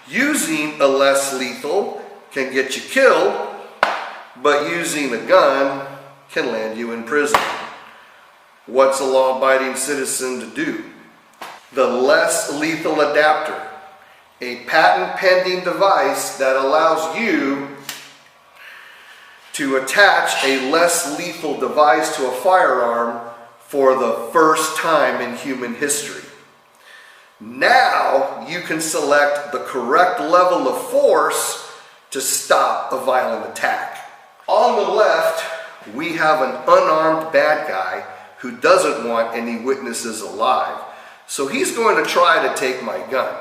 Using a less lethal can get you killed, but using a gun can land you in prison. What's a law-abiding citizen to do? The less lethal adapter, a patent-pending device that allows you to attach a less lethal device to a firearm for the first time in human history. Now you can select the correct level of force to stop a violent attack. On the left, we have an unarmed bad guy who doesn't want any witnesses alive. So he's going to try to take my gun.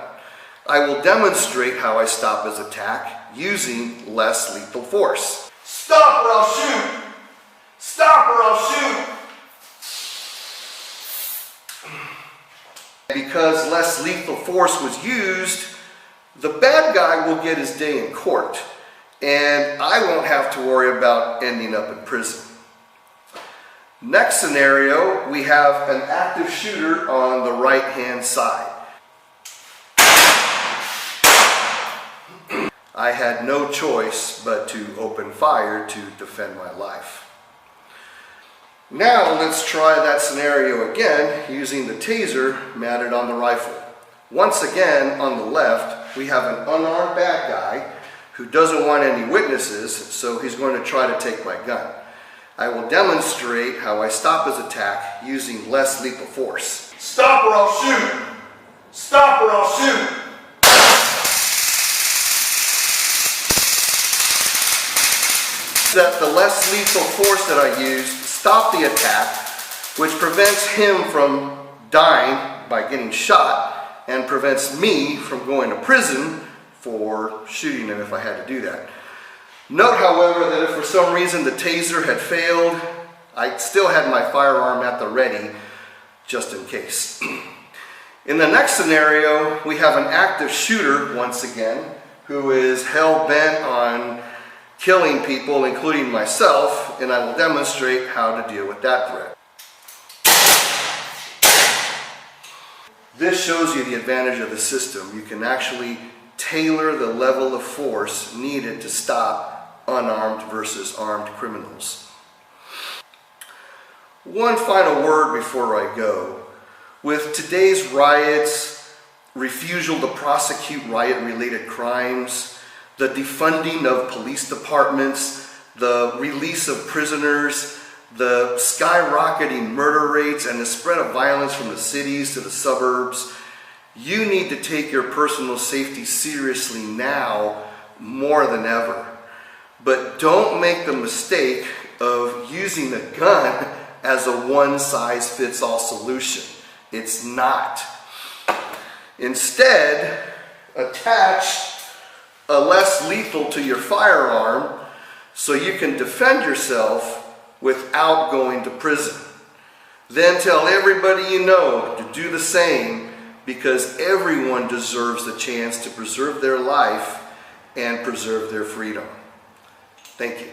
I will demonstrate how I stop his attack using less lethal force. Stop or I'll shoot! Stop or I'll shoot! Because less lethal force was used, the bad guy will get his day in court, and I won't have to worry about ending up in prison. Next scenario, we have an active shooter on the right-hand side. I had no choice but to open fire to defend my life. Now let's try that scenario again using the taser mounted on the rifle. Once again, on the left, we have an unarmed bad guy who doesn't want any witnesses, so he's going to try to take my gun. I will demonstrate how I stop his attack using less lethal force. Stop or I'll shoot! Stop or I'll shoot! That the less lethal force that I used stopped the attack, which prevents him from dying by getting shot and prevents me from going to prison for shooting him if I had to do that. Note, however, that if for some reason the taser had failed, I still had my firearm at the ready just in case. In the next scenario, we have an active shooter once again who is hell-bent on killing people, including myself, and I will demonstrate how to deal with that threat. This shows you the advantage of the system. You can actually tailor the level of force needed to stop unarmed versus armed criminals. One final word before I go. With today's riots, refusal to prosecute riot-related crimes, the defunding of police departments, the release of prisoners, the skyrocketing murder rates, and the spread of violence from the cities to the suburbs, you need to take your personal safety seriously now more than ever. But don't make the mistake of using a gun as a one-size-fits-all solution. It's not. Instead, attach a less lethal to your firearm so you can defend yourself without going to prison. Then tell everybody you know to do the same, because everyone deserves the chance to preserve their life and preserve their freedom. Thank you.